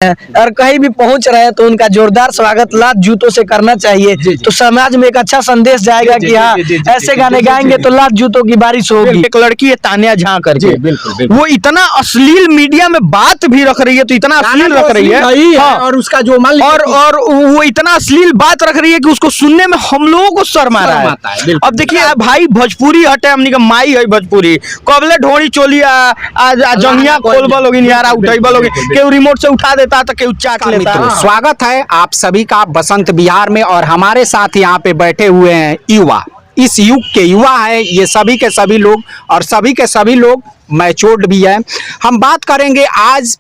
और कहीं भी पहुंच रहे हैं तो उनका जोरदार स्वागत लात जूतों से करना चाहिए। तो समाज में एक अच्छा संदेश जाएगा कि हाँ ऐसे गाने गाएंगे तो लात जूतों की बारिश होगी। एक लड़की है तान्या झा करके, वो इतना अश्लील मीडिया में बात भी रख रही है, तो इतना अश्लील रख रही है और उसका जो और वो इतना अश्लील बात रख रही है कि उसको सुनने में हम लोगों को शर्म आ रहा है। अब देखिए भाई, भोजपुरी हटे, हमनी का माई है भोजपुरी, कबले ढोड़ी चोली जंगिया खोलबल होगी, नियारा उठैबल होगी, केहू रिमोट से उठा देता तो केहू चाट लेता। स्वागत है आप सभी का बसंत बिहार में। और हमारे साथ यहाँ पे बैठे हुए हैं युवा, इस युग के युवा है ये, सभी के सभी लोग, और सभी के सभी लोग मैच्योर्ड भी है। हम बात करेंगे आज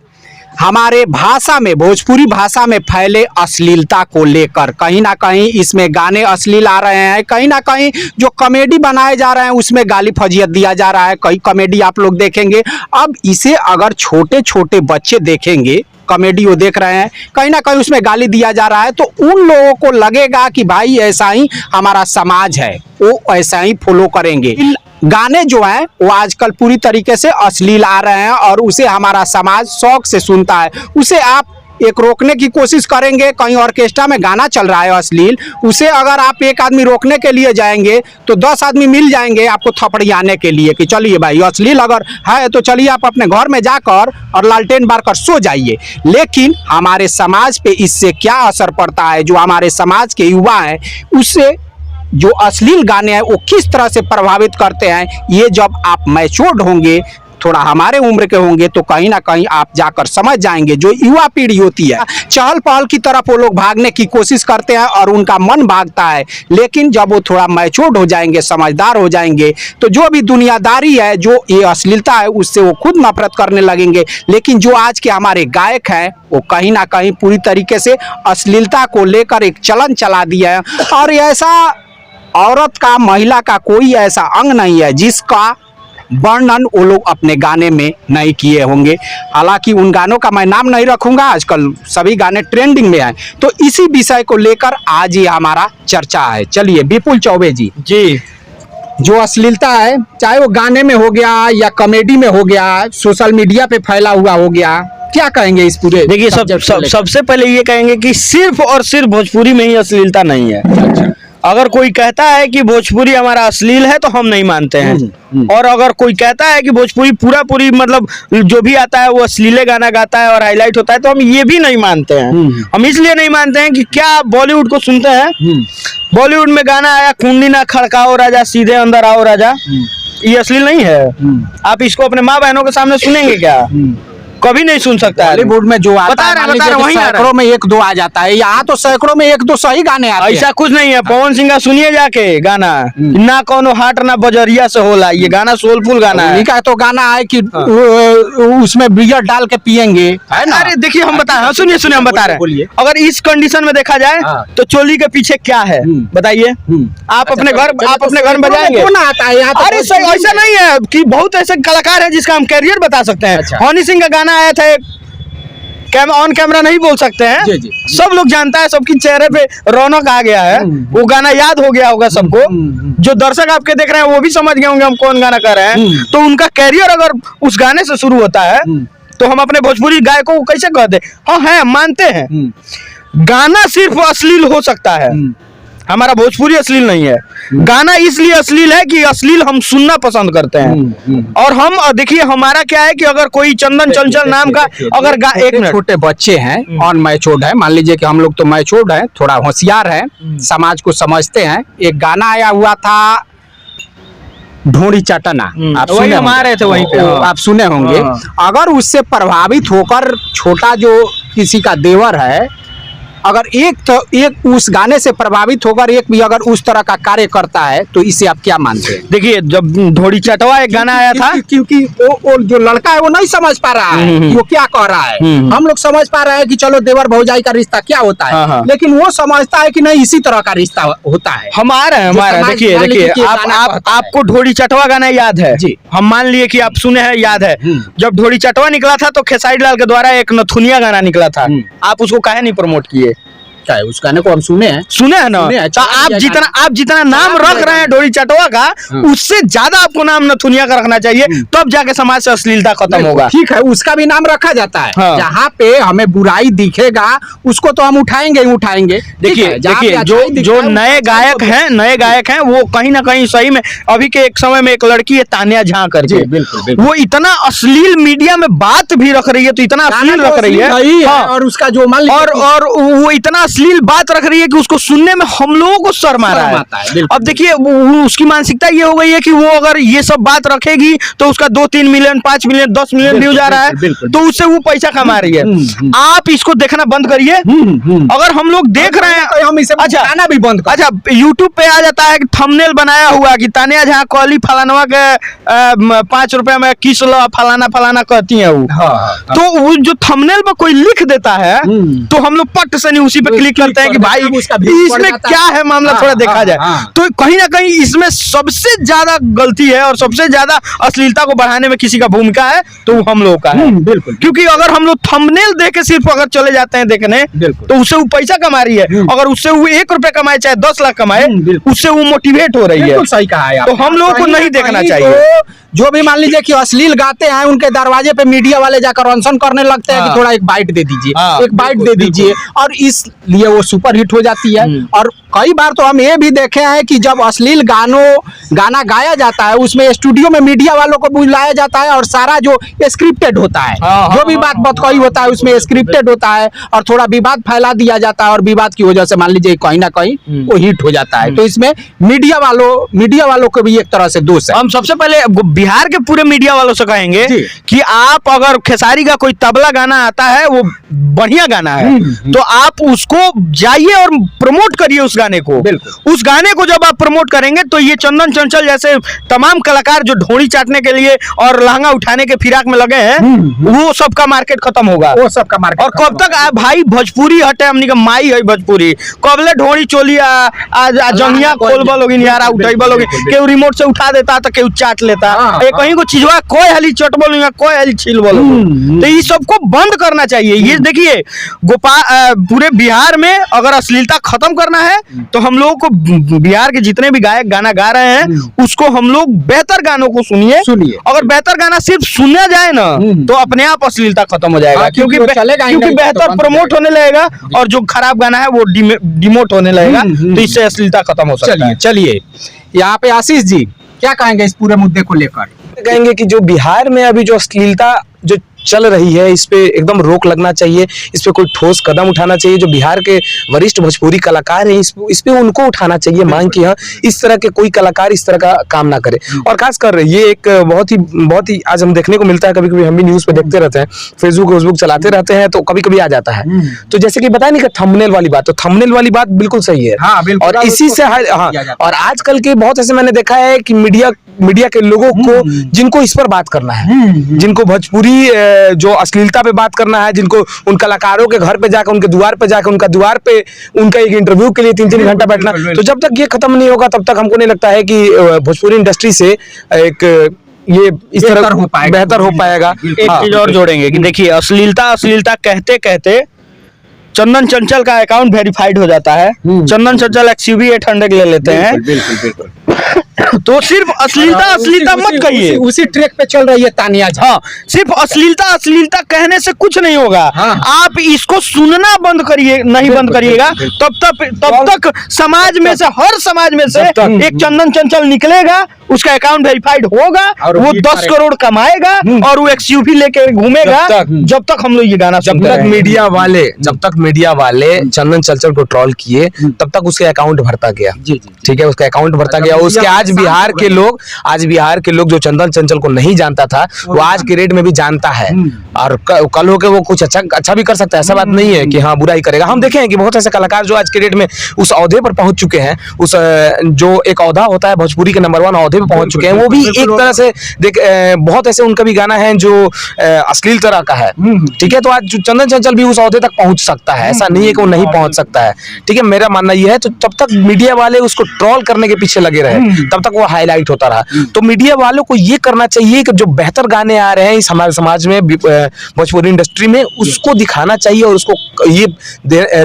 हमारे भाषा में, भोजपुरी भाषा में फैले अश्लीलता को लेकर। कहीं ना कहीं इसमें गाने अश्लील आ रहे हैं, कहीं ना कहीं जो कॉमेडी बनाए जा रहे हैं उसमें गाली फजियत दिया जा रहा है। कई कॉमेडी आप लोग देखेंगे, अब इसे अगर छोटे छोटे बच्चे देखेंगे, कॉमेडी वो देख रहे हैं, कहीं ना कहीं उसमें गाली दिया जा रहा है, तो उन लोगों को लगेगा कि भाई ऐसा ही हमारा समाज है, वो ऐसा ही फॉलो करेंगे। गाने जो हैं वो आजकल पूरी तरीके से अश्लील आ रहे हैं और उसे हमारा समाज शौक से सुनता है। उसे आप एक रोकने की कोशिश करेंगे, कहीं ऑर्केस्ट्रा में गाना चल रहा है अश्लील, उसे अगर आप एक आदमी रोकने के लिए जाएंगे तो 10 आदमी मिल जाएंगे आपको थपड़ियाने के लिए कि चलिए भाई अश्लील अगर है तो चलिए आप अपने घर में जाकर और लालटेन बार कर सो जाइए। लेकिन हमारे समाज पे इससे क्या असर पड़ता है, जो हमारे समाज के युवा हैं उससे जो अश्लील गाने हैं वो किस तरह से प्रभावित करते हैं, ये जब आप मैच्योर्ड होंगे, थोड़ा हमारे उम्र के होंगे, तो कहीं ना कहीं आप जाकर समझ जाएंगे। जो युवा पीढ़ी होती है चहल पहल की तरफ वो लोग भागने की कोशिश करते हैं और उनका मन भागता है, लेकिन जब वो थोड़ा मैच्योर्ड हो जाएंगे, समझदार हो जाएंगे, तो जो भी दुनियादारी है, जो ये अश्लीलता है, उससे वो खुद नफरत करने लगेंगे। लेकिन जो आज के हमारे गायक हैं वो कहीं ना कहीं पूरी तरीके से अश्लीलता को लेकर एक चलन चला दिया है, और ऐसा औरत का, महिला का कोई ऐसा अंग नहीं है जिसका वर्णन वो लोग अपने गाने में नहीं किए होंगे। हालांकि उन गानों का मैं नाम नहीं रखूंगा, आजकल सभी गाने ट्रेंडिंग में हैं, तो इसी विषय को लेकर आज ये हमारा चर्चा है। चलिए विपुल चौबे जी, जो अश्लीलता है, चाहे वो गाने में हो गया या कॉमेडी में हो गया, सोशल मीडिया पे फैला हुआ हो गया, क्या कहेंगे इस पूरे? देखिए सबसे पहले ये कहेंगे कि सिर्फ और सिर्फ भोजपुरी में ही अश्लीलता नहीं है। अच्छा। अगर कोई कहता है कि भोजपुरी हमारा अश्लील है तो हम नहीं मानते हैं, और अगर कोई कहता है कि भोजपुरी पूरी मतलब जो भी आता है वो अश्लीले गाना गाता है और हाईलाइट होता है, तो हम ये भी नहीं मानते हैं। हम इसलिए नहीं मानते हैं कि क्या आप बॉलीवुड को सुनते हैं? बॉलीवुड में गाना आया, कुंडी ना खड़काओ राजा, सीधे अंदर आओ राजा, ये अश्लील नहीं है? आप इसको अपने माँ बहनों के सामने सुनेंगे क्या? कभी नहीं सुन सकता है। बॉलीवुड में जो आता है सैकड़ों में 1-2 आ जाता है, यहाँ तो सैकड़ों में 1-2 सही गाने आते हैं। ऐसा कुछ नहीं है। पवन सिंह का सुनिए जाके गाना, ना कोनो हाट ना बजरिया से होला, ये गाना सोलफुल गाना है। का तो गाना है कि उसमें बियर डाल के पियेंगे, है ना? अरे देखिए हम बता रहे हैं, सुनिए हम बता रहे हैं। अगर इस कंडीशन में देखा जाए तो चोली के पीछे क्या है बताइए? आप अपने घर में बजाएंगे? अरे ऐसा नहीं है कि बहुत ऐसे कलाकार है जिसका हम कैरियर बता सकते हैं। हनी सिंह का आया था, ऑन कैमरा नहीं बोल सकते हैं, जी। सब लोग जानता है, सबकी चेहरे पे रौनक आ गया है, वो गाना याद हो गया होगा सबको। जो दर्शक आपके देख रहे हैं वो भी समझ गए होंगे हम कौन गाना कर रहे हैं। तो उनका कैरियर अगर उस गाने से शुरू होता है तो हम अपने भोजपुरी गायकों को कैसे कह दे? हाँ है, मानते हैं गाना सिर्फ अश्लील हो सकता है, हमारा भोजपुरी अश्लील नहीं है। गाना इसलिए अश्लील है कि अश्लील हम सुनना पसंद करते हैं। और हम देखिए हमारा क्या है कि अगर कोई चंदन चंचल नाम का अगर एक छोटे बच्चे हैं और मैच्योर्ड है, मान लीजिए कि हम लोग तो मैच्योर्ड है, थोड़ा होशियार है, समाज को समझते हैं। एक गाना आया हुआ था ढोड़ी चटना, आप सुने हमारे थे वहीं पे, आप सुने होंगे। अगर उससे प्रभावित होकर छोटा जो किसी का देवर है, अगर एक उस गाने से प्रभावित होकर एक भी अगर उस तरह का कार्य करता है, तो इसे आप क्या मानते हैं? देखिए जब ढोड़ी चटवा एक गाना आया था, क्योंकि वो जो लड़का है वो नहीं समझ पा रहा है कि वो क्या कह रहा है। हम लोग समझ पा रहे हैं कि चलो देवर भौजाई का रिश्ता क्या होता है, लेकिन वो समझता है कि नहीं इसी तरह का रिश्ता होता है। हमारा देखिए आपको ढोड़ी चटवा गाना याद है जी? हम मान लिए कि आप सुने हैं, याद है। जब ढोड़ी चटवा निकला था तो खेसारी लाल के द्वारा एक नथुनिया गाना निकला था, आप उसको काहे नहीं प्रमोट किए? अच्छा है, उस गाने को हम सुने हैं ना। तो आप जितना नाम रख रहे हैं डोरी चटवा का, उससे ज्यादा आपको नाम नथुनिया का रखना चाहिए, तब जाके समाज से अश्लीलता खत्म होगा। ठीक है, उसका भी नाम रखा जाता है। जहाँ पे हमें बुराई दिखेगा उसको तो हम उठाएंगे ही उठाएंगे। देखिए जो नए गायक हैं वो कहीं ना कहीं सही में, अभी के एक समय में एक लड़की है तान्या झा करके, वो इतना अश्लील मीडिया में बात भी रख रही है, तो इतना अश्लील रख रही है, और उसका जो मान और वो इतना अश्लील बात रख रही है कि उसको सुनने में हम लोगों को शर्म आ रहा है। अब देखिए उसकी मानसिकता ये हो गई है कि वो अगर ये सब बात रखेगी तो उसका 2-3 मिलियन 5 मिलियन 10 मिलियन व्यूज आ रहा है, तो उससे वो पैसा कमा रही है। आप इसको देखना बंद करिए। अगर हम लोग देख रहे हैं तो हम इसे अच्छा भी बंद कर। अच्छा, यूट्यूब पे आ जाता है थंबनेल बनाया हुआ कि तान्या झा कॉली फलानवा के 5 रुपए में किस लो फलाना कहती है वो। तो वो जो थंबनेल पर कोई लिख देता है तो हम लोग पट से नहीं उसी पे क्लिक करते हैं कि भाई इसमें क्या है मामला, थोड़ा देखा जाए। तो कहीं ना कहीं इसमें सबसे ज्यादा गलती है और सबसे ज्यादा अश्लीलता को बढ़ाने में किसी का भूमिका है तो वो हम लोग का है। बिल्कुल, क्योंकि अगर हम लोग थंबनेल देख के सिर्फ अगर चले जाते हैं देखने, तो उससे वो पैसा कमा रही है। अगर उससे वो 1 रुपया कमाए चाहे 10 लाख कमाए, उससे वो मोटिवेट हो रही है। सही कहा है। तो हम लोगों को नहीं देखना चाहिए। जो भी मान लीजिए कि अश्लील गाते हैं, उनके दरवाजे पे मीडिया वाले जाकर अनशन करने लगते हैं कि थोड़ा एक बाइट दे दीजिए, एक बाइट दे दीजिए, और इसलिए वो सुपर हिट हो जाती है। और कई बार तो हम ये भी देखे हैं कि जब अश्लील गाना गाया जाता है, उसमें स्टूडियो में मीडिया वालों को बुलाया जाता है और सारा जो स्क्रिप्टेड होता है, जो भी बात बतकही होता है उसमें स्क्रिप्टेड होता है, और थोड़ा विवाद फैला दिया जाता है, और विवाद की वजह से मान लीजिए कहीं ना कहीं वो हिट हो जाता है। तो इसमें मीडिया वालों को भी एक तरह से दोष है। हम सबसे पहले बिहार के पूरे मीडिया वालों से कहेंगे कि आप अगर खेसारी का कोई तबला गाना आता है, वो बढ़िया गाना है, तो आप उसको जाइए और प्रमोट करिए उस गाने को। उस गाने को जब आप प्रमोट करेंगे तो ये चंदन चंचल जैसे तमाम कलाकार जो ढोड़ी चाटने के लिए और लहंगा उठाने के फिराक में लगे हैं, वो सबका मार्केट खत्म होगा। वो सबका मार्केट। और कब तक भाई भोजपुरी हटे, हमनी का माई है भोजपुरी, कबले ढोड़ी चोली जंगिया खोलबा लोगी यार उठैबा लोगी, केहू रिमोट से उठा देता तो केहू चाट लेता, कहीं को चीजवा कोई हली चट बोलूंगा कोई हली छील बोलूंगा। तो ये सबको बंद करना चाहिए। ये देखिए पूरे बिहार में अगर अश्लीलता खत्म करना है तो हम लोगों को बिहार के जितने भी गायक गाना गा रहे हैं उसको हम लोग बेहतर गानों को सुनिए। अगर बेहतर गाना सिर्फ सुना जाए ना तो अपने आप अश्लीलता खत्म हो जाएगा, क्योंकि बेहतर प्रमोट होने लगेगा और जो खराब गाना है वो डिमोट होने लगेगा, तो इससे अश्लीलता खत्म हो सकती है। चलिए यहाँ पे आशीष जी क्या कहेंगे इस पूरे मुद्दे को लेकर? कहेंगे कि जो बिहार में अभी जो अश्लीलता जो चल रही है, इस पे एकदम रोक लगना चाहिए, इस पे कोई ठोस कदम उठाना चाहिए। जो बिहार के वरिष्ठ भोजपुरी कलाकार हैं इस पे उनको उठाना चाहिए मांग कि हाँ इस तरह के कोई कलाकार इस तरह का काम ना करे। और खासकर ये एक बहुत ही आज हम देखने को मिलता है, कभी कभी हम भी न्यूज पे देखते रहते हैं, फेसबुक चलाते रहते हैं तो कभी कभी आ जाता है। तो जैसे कि बताया नहीं कि थंबनेल वाली बात, तो थंबनेल वाली बात बिल्कुल सही है। और इसी से और आजकल के बहुत ऐसे मैंने देखा है कि मीडिया के लोगों को जिनको इस पर बात करना है, जिनको भोजपुरी जो अश्लीलता पे बात करना है, जिनको उन कलाकारों के घर पे जाकर उनके द्वार पे जाकर उनका एक इंटरव्यू के लिए 3-3 घंटा बैठना, तो जब तक ये खत्म नहीं होगा तब तक हमको नहीं लगता है कि भोजपुरी इंडस्ट्री से एक ये इस तरह बेहतर हो पाएगा। एक चीज और जोड़ेंगे कि देखिए अश्लीलता कहते कहते चंदन चंचल का अकाउंट वेरीफाइड हो जाता है, चंदन चंचल XUV 800 ले लेते हैं। तो सिर्फ अश्लीलता मत कहिए, उसी ट्रैक पे चल रही है तानिया झा। सिर्फ अश्लीलता कहने से कुछ नहीं होगा। आप इसको सुनना बंद करिएगा, तब तक समाज में से हर समाज में से एक चंदन चंचल निकलेगा, उसका अकाउंट वेरीफाइड होगा, वो 10 करोड़ कमाएगा और वो XUV लेके घूमेगा। जब तक हम लोग ये गाना जब तक मीडिया वाले चंदन चंचल को ट्रोल किए तब तक उसके अकाउंट भरता गया। ठीक है, उसका अकाउंट भरता गया। उसके आज बिहार के लोग जो चंदन चंचल को नहीं जानता था वो आज के रेट में भी जानता है, और कल होके वो कुछ अच्छा भी कर सकता है। ऐसा बात नहीं है कि हाँ बुरा ही करेगा। हम देखे हैं कि बहुत ऐसे कलाकार जो आज के रेट में उस ओहदे पर पहुंच चुके हैं, उस जो एक ओहदा होता है भोजपुरी के नंबर 1 ओहदे पे पहुंच चुके हैं, वो भी एक तरह से बहुत ऐसे उनका भी गाना है जो अश्लील तरह का है। ठीक है, तो आज चंदन चंचल भी उस ओहदे तक पहुंच सकता है, ऐसा नहीं है कि वो नहीं पहुंच सकता है। ठीक है, मेरा मानना ये है। तो जब तक मीडिया वाले उसको ट्रोल करने के पीछे लगे रहे तब तक वो हाईलाइट होता रहा। तो मीडिया वालों को ये करना चाहिए कि जो बेहतर गाने आ रहे हैं इस हमारे समाज में, भोजपुरी इंडस्ट्री में, उसको दिखाना चाहिए और उसको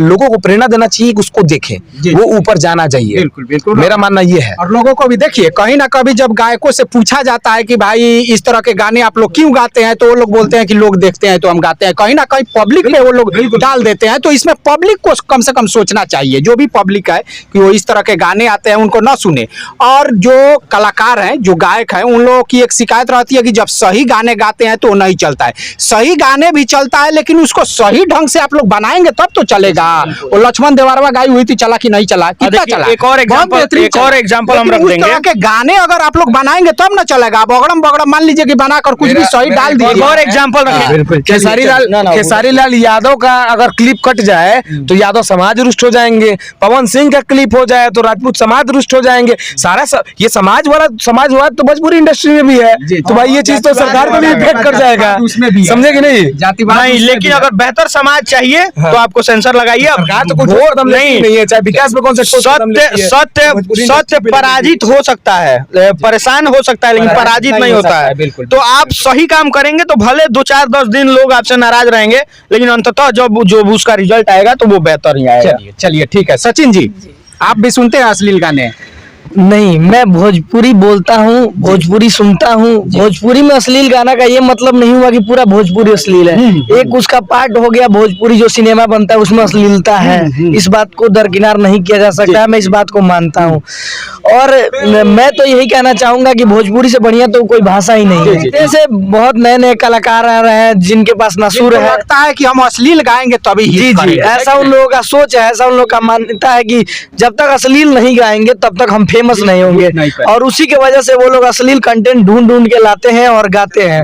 लोगों को प्रेरणा देना चाहिए कि उसको देखें, वो ऊपर जाना चाहिए। बिल्कुल बिल्कुल, मेरा मानना ये है। और लोगों को भी देखिए, कहीं ना कभी जब गायकों से पूछा जाता है कि भाई इस तरह के गाने आप लोग क्यों गाते हैं, तो वो लोग बोलते हैं कि लोग देखते हैं तो हम गाते हैं। कहीं ना कहीं पब्लिक में वो लोग डाल देते हैं। तो इसमें पब्लिक को कम से कम सोचना चाहिए, जो भी पब्लिक है, कि वो इस तरह के गाने आते हैं उनको ना सुने। और जो कलाकार हैं, जो गायक हैं, उन लोगों की एक शिकायत रहती है कि जब सही गाने गाते हैं तो नहीं चलता है। सही गाने भी चलता है, लेकिन उसको सही ढंग से आप लोग बनाएंगे तब तो चलेगा। वो लक्ष्मण देवरवा गाई हुई थी, चला कि नहीं चला, कितना चला। एक और एग्जांपल हम रख देंगे के गाने अगर आप लोग बनाएंगे तब ना चलेगा। बगड़म बगड़म मान लीजिए कि बनाकर कुछ भी सही डाल दिए। एक और एग्जांपल रखें, खेसारी लाल यादव का अगर क्लिप कट जाए तो यादव समाज रुष्ट हो जाएंगे। पवन सिंह का क्लिप हो जाए तो राजपूत समाज रुष्ट हो जाएंगे। सारा ये समाजवाद तो भोजपुरी इंडस्ट्री में भी है। तो भाई ये चीज तो सरकार को भी इफेक्ट कर जाएगा, समझे कि नहीं? नहीं, लेकिन अगर बेहतर समाज चाहिए तो आपको सेंसर लगाइए। नहीं है, चाहे विकास में कौन सा सत्य पराजित हो सकता है, परेशान हो सकता है, लेकिन पराजित नहीं होता है। बिल्कुल। तो आप सही काम करेंगे तो भले 2-4-10 दिन लोग आपसे नाराज रहेंगे, लेकिन अंततः जब जो उसका रिजल्ट आएगा तो वो बेहतर ही आएगा। चलिए ठीक है। सचिन जी, आप भी सुनते हैं अश्लील गाने? नहीं, मैं भोजपुरी बोलता हूँ, भोजपुरी सुनता हूँ। भोजपुरी में अश्लील गाना का ये मतलब नहीं हुआ कि पूरा भोजपुरी अश्लील है। एक उसका पार्ट हो गया भोजपुरी, जो सिनेमा बनता है उसमें अश्लीलता है। इस बात को दरकिनार नहीं किया जा सकता है, मैं इस बात को मानता हूँ। और मैं तो यही कहना चाहूंगा कि भोजपुरी से बढ़िया तो कोई भाषा ही नहीं है। जैसे बहुत नए नए कलाकार आ रहे हैं जिनके पास नसूर है, लगता है कि हम अश्लील गाएंगे तभी हिट करेंगे। ऐसा उन लोगों का सोच है, ऐसा उन लोगों का मान्यता है कि जब तक अश्लील नहीं गाएंगे तब तक हम फेमस नहीं होंगे। और उसी के वजह से वो लोग अश्लील कंटेंट ढूंढ ढूंढ के लाते हैं और गाते हैं।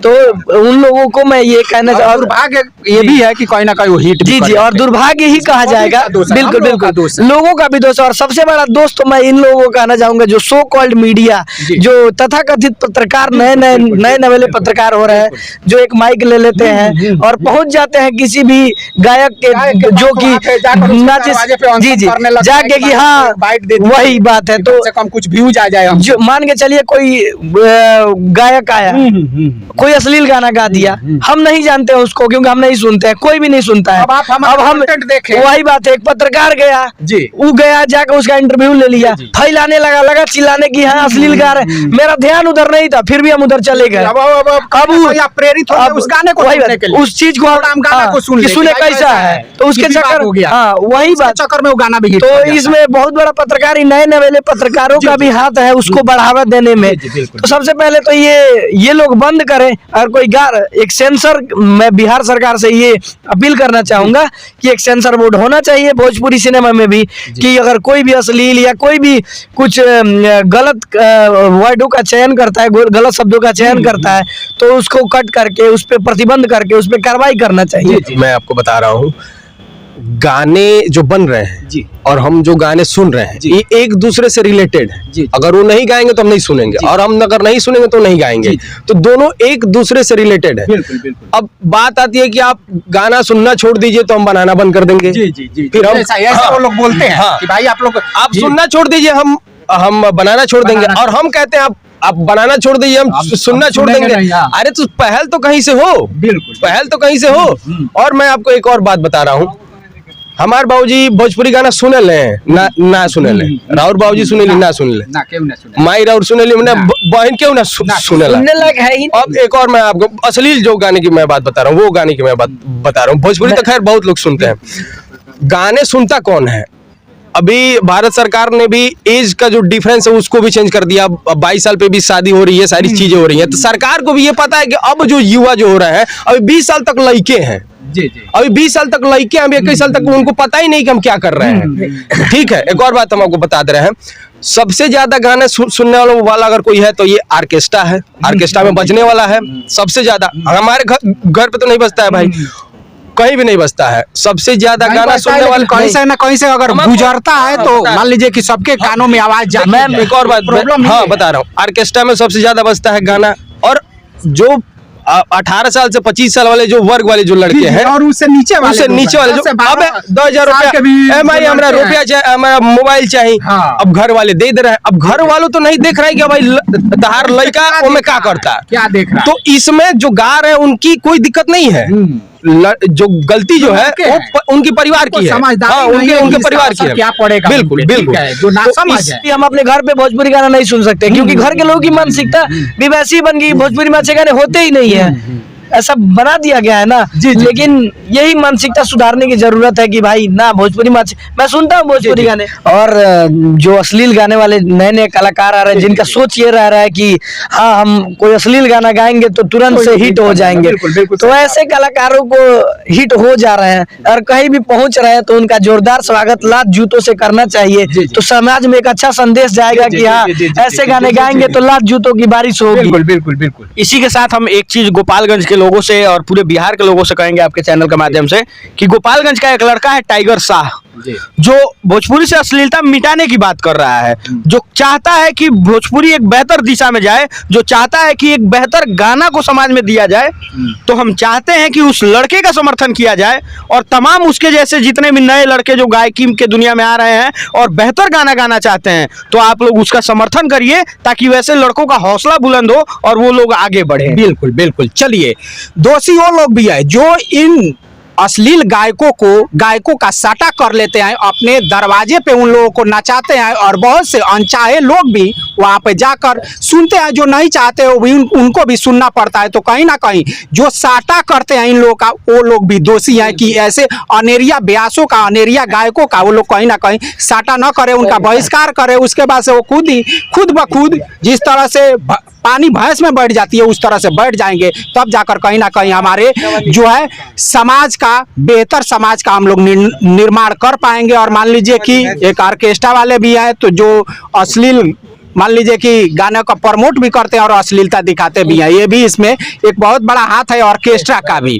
तो उन लोगों को मैं ये कहना चाहूँ, दुर्भाग्य ये भी है कि कहीं ना कहीं वो हिट। जी, और दुर्भाग्य ही कहा जाएगा। बिल्कुल लोगों का भी दोष है। और सबसे बड़ा दोस्त तो मैं इन लोगों को कहना चाहूंगा जो सो कॉल्ड मीडिया, जो तथाकथित पत्रकार, नए नवेले पत्रकार हो रहे हैं, जो एक माइक ले लेते हैं और पहुंच जाते हैं किसी भी गायक के जो कि जाके कि हाँ वही बात है। तो कम कुछ व्यूज आ जाए। जो मान के चलिए कोई गायक आया, कोई अश्लील गाना गा दिया, हम नहीं जानते हैं उसको क्योंकि हम नहीं सुनते हैं, कोई भी नहीं सुनता है। अब हम देखें, वही बात है, एक पत्रकार गया जी, वो गया जाकर उसका इंटरव्यू ले लिया, फैलाने लगा चिल्लाने की हाँ अश्लील गा रहे। मेरा ध्यान उधर नहीं था, फिर भी हम उधर चले गए। अब प्रेरित हो उस गाने को, उस चीज को सुने कैसा है, तो उसके चक्कर हो गया। हाँ वही बात, चक्कर में वो गाना भी। तो इसमें बहुत बड़ा पत्रकार, नए नवेले पत्रकारों का भी हाथ है उसको बढ़ावा देने में। तो सबसे पहले तो ये लोग बंद करें। और कोई एक सेंसर, मैं बिहार सरकार से ये अपील करना चाहूंगा कि एक सेंसर बोर्ड होना चाहिए भोजपुरी सिनेमा में भी, कि अगर कोई भी अश्लील या कोई भी कुछ गलत वर्डों का चयन करता है, गलत शब्दों का चयन करता है, तो उसको कट करके उस पर प्रतिबंध करके उस पर कार्रवाई करना चाहिए। मैं आपको बता रहा हूँ, गाने जो बन रहे हैं जी और हम जो गाने सुन रहे हैं ये एक दूसरे से रिलेटेड है जी। अगर वो नहीं गाएंगे तो हम नहीं सुनेंगे, और हम अगर नहीं सुनेंगे तो नहीं गाएंगे। तो दोनों एक दूसरे से रिलेटेड है। बिल्कुल। अब बात आती है कि आप गाना सुनना छोड़ दीजिए तो हम बनाना बंद कर देंगे। फिर हम ऐसा वो लोग बोलते हैं कि भाई आप सुनना छोड़ दीजिए, हम बनाना छोड़ देंगे। और हम कहते हैं आप बनाना छोड़ दीजिए, हम सुनना छोड़ देंगे। अरे तो पहल तो कहीं से हो, बिल्कुल पहल तो कहीं से हो। और मैं आपको एक और बात बता रहा हूँ, हमारे बाबूजी भोजपुरी गाना सुने ले ना सुने ले, राउर बाबूजी सुने ली ना सुने ले, माई राउर सुने ली, बहन क्यों ना सुने ले। अब एक और मैं आपको अश्लील जो गाने की मैं बात बता रहा हूँ, वो गाने की मैं बात बता रहा हूँ। भोजपुरी तो खैर बहुत लोग सुनते हैं, गाने सुनता कौन है? अभी भारत सरकार ने भी एज का जो डिफरेंस है उसको भी चेंज कर दिया। 22 साल पे भी शादी हो रही है, सारी चीजें हो रही है। तो सरकार को भी ये पता है कि अब जो युवा जो हो रहे हैं, अभी 20 साल तक लड़के हैं, अभी 20 साल तक लड़के हैं, अभी 21 साल तक उनको पता ही नहीं कि हम क्या कर रहे हैं। ठीक है, एक और बात हम आपको बता दे रहे हैं, सबसे ज्यादा गाने सुनने वाला अगर कोई है तो ये ऑर्केस्ट्रा है। ऑर्केस्ट्रा में बजने वाला है सबसे ज्यादा। हमारे घर पे तो नहीं बजता है भाई, कहीं भी नहीं बजता है। सबसे ज्यादा गाना सुनने वाले कहीं से ना कहीं से अगर गुजरता है तो मान लीजिए कि सबके कानों में आवाज जाती है। मैं एक और बात बता रहा हूँ, ऑर्केस्ट्रा में सबसे ज्यादा बजता है गाना। और जो 18 साल से 25 साल वाले जो वर्ग वाले जो लड़के हैं और उससे नीचे वाले जो अब 2000 रुपया EMI हमारा रुपया चाहिए, हमारा मोबाइल चाहिए। अब घर वाले दे रहे हैं। अब घर वालों तो नहीं देख रहे हैं कि भाई तहार लड़का वो में क्या करता है, क्या देख रहा है। तो इसमें जो गा रहे हैं उनकी कोई दिक्कत नहीं है। जो गलती जो है वो उनके परिवार की है। हाँ, उनके परिवार की है। क्या पड़ेगा? बिल्कुल बिल्कुल। जो ना समझ है, हम अपने घर पे भोजपुरी गाना नहीं सुन सकते क्योंकि घर के लोगों की मानसिकता भी वैसी बन गई, भोजपुरी में अच्छे गाने होते ही नहीं है, ऐसा बना दिया गया है ना। लेकिन यही मानसिकता सुधारने की जरूरत है कि भाई ना भोजपुरी में मैं सुनता हूँ भोजपुरी गाने, और जो अश्लील गाने वाले नए नए कलाकार आ रहे हैं जिनका सोच ये रह रहा है कि हाँ हम कोई अश्लील गाना गाएंगे तो तुरंत से हिट हो जाएंगे, तो ऐसे कलाकारों को हिट हो जा रहे हैं और कहीं भी पहुंच रहे हैं तो उनका जोरदार स्वागत लात जूतों से करना चाहिए। तो समाज में एक अच्छा संदेश जाएगा कि हाँ ऐसे गाने गाएंगे तो लात जूतों की बारिश होगी। बिल्कुल बिल्कुल बिल्कुल। इसी के साथ हम एक चीज गोपालगंज के लोगों से और पूरे बिहार के लोगों से कहेंगे आपके चैनल के माध्यम से कि गोपालगंज का एक लड़का है टाइगर शाह, जो भोजपुरी से अश्लीलता मिटाने की बात कर रहा है, जो चाहता है कि भोजपुरी एक बेहतर दिशा में जाए, जो चाहता है कि एक बेहतर गाना को समाज में दिया जाए। तो हम चाहते हैं कि उस लड़के का समर्थन किया जाए और तमाम उसके जैसे जितने भी नए लड़के जो गायकी के दुनिया में आ रहे हैं और बेहतर गाना गाना चाहते हैं, तो आप लोग उसका समर्थन करिए ताकि वैसे लड़कों का हौसला बुलंद हो और वो लोग आगे बढ़े। बिल्कुल बिल्कुल। चलिए, दोषी वो लोग भी है जो इन अश्लील गायकों का सटा कर लेते हैं, अपने दरवाजे पे उन लोगों को नचाते हैं और बहुत से अनचाहे लोग भी वहां पे जाकर सुनते हैं। जो नहीं चाहते वो भी उनको भी सुनना पड़ता है। तो कहीं ना कहीं जो साटा करते हैं इन लोगों का, वो लोग भी दोषी हैं कि ऐसे अनेरिया ब्यासों का, अनेरिया गायकों का वो लोग कहीं ना कहीं साटा न करे, उनका बहिष्कार करे। उसके बाद से वो खुद ब खुद जिस तरह से पानी भैंस में बैठ जाती है उस तरह से बैठ जाएंगे, तब जाकर कहीं ना कहीं हमारे जो है समाज का, बेहतर समाज का हम लोग निर्माण कर पाएंगे। और मान लीजिए कि एक ऑर्केस्ट्रा वाले भी हैं तो जो अश्लील मान लीजिए कि गाने का प्रमोट भी करते हैं और अश्लीलता दिखाते भी हैं, ये भी इसमें एक बहुत बड़ा हाथ है ऑर्केस्ट्रा का भी।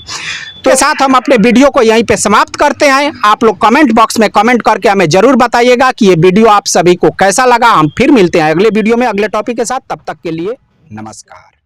तो साथ हम अपने वीडियो को यहीं पे समाप्त करते हैं। आप लोग कमेंट बॉक्स में कमेंट करके हमें जरूर बताइएगा कि ये वीडियो आप सभी को कैसा लगा। हम फिर मिलते हैं अगले वीडियो में अगले टॉपिक के साथ। तब तक के लिए नमस्कार।